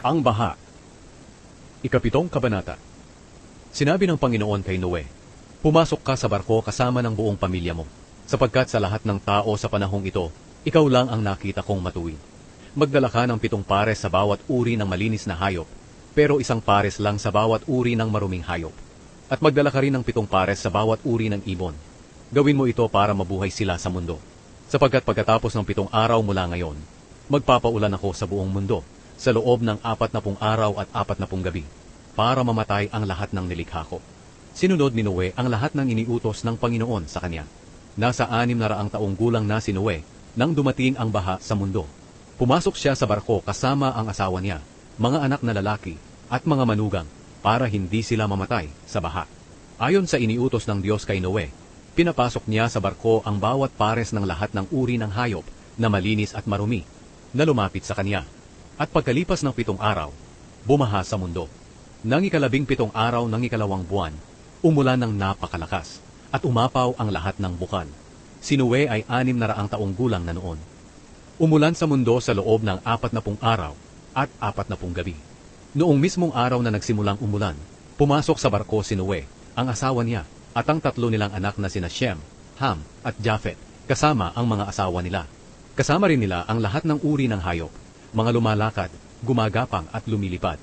Ang baha. Ikapitong kabanata. Sinabi ng Panginoon kay Noe, "Pumasok ka sa barko kasama ng buong pamilya mo, sapagkat sa lahat ng tao sa panahong ito, ikaw lang ang nakita kong matuwid. Magdala ka ng 7 pares sa bawat uri ng malinis na hayop, pero 1 pares lang sa bawat uri ng maruming hayop. At magdala ka rin ng 7 pares sa bawat uri ng ibon. Gawin mo ito para mabuhay sila sa mundo. Sapagkat pagkatapos ng 7 araw mula ngayon, magpapaulan ako sa buong mundo, sa loob ng 40 araw at 40 gabi, para mamatay ang lahat ng nilikha ko." Sinunod ni Noe ang lahat ng iniutos ng Panginoon sa kanya. Nasa 600 taong gulang na si Noe nang dumating ang baha sa mundo. Pumasok siya sa barko kasama ang asawa niya, mga anak na lalaki, at mga manugang, para hindi sila mamatay sa baha. Ayon sa iniutos ng Diyos kay Noe, pinapasok niya sa barko ang bawat pares ng lahat ng uri ng hayop na malinis at marumi, na lumapit sa kanya. At pagkalipas ng 7 araw, bumaha sa mundo. Nang 17 araw ng 2 buwan, umulan ng napakalakas, at umapaw ang lahat ng bukal. Si Noe ay 600 taong gulang na noon. Umulan sa mundo sa loob ng 40 araw at 40 gabi. Noong mismong araw na nagsimulang umulan, pumasok sa barko si Noe, ang asawa niya, at ang 3 nilang anak na sina Shem, Ham, at Japhet, kasama ang mga asawa nila. Kasama rin nila ang lahat ng uri ng hayop, mga lumalakad, gumagapang at lumilipad.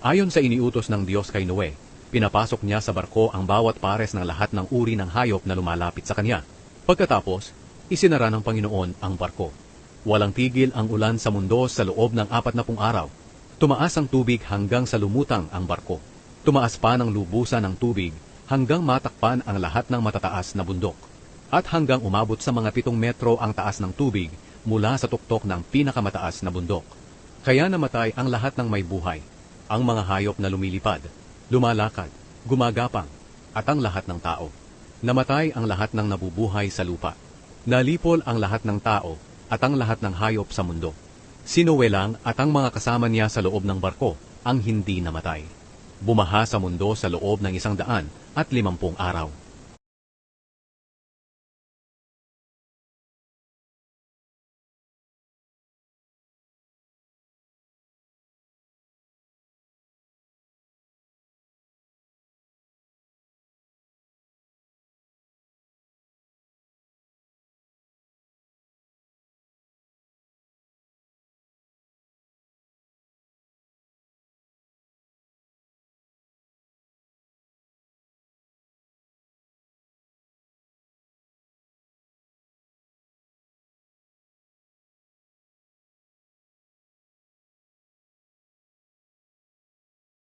Ayon sa iniutos ng Diyos kay Noe, pinapasok niya sa barko ang bawat pares ng lahat ng uri ng hayop na lumalapit sa kanya. Pagkatapos, isinara ng Panginoon ang barko. Walang tigil ang ulan sa mundo sa loob ng 40 araw. Tumaas ang tubig hanggang sa lumutang ang barko. Tumaas pa ng lubusan ng tubig hanggang matakpan ang lahat ng matataas na bundok. At hanggang umabot sa mga 7 metro ang taas ng tubig mula sa tuktok ng pinakamataas na bundok. Kaya namatay ang lahat ng may buhay, ang mga hayop na lumilipad, lumalakad, gumagapang, at ang lahat ng tao. Namatay ang lahat ng nabubuhay sa lupa. Nalipol ang lahat ng tao at ang lahat ng hayop sa mundo. Si Noe lang at ang mga kasama niya sa loob ng barko ang hindi namatay. Bumaha sa mundo sa loob ng 150 araw.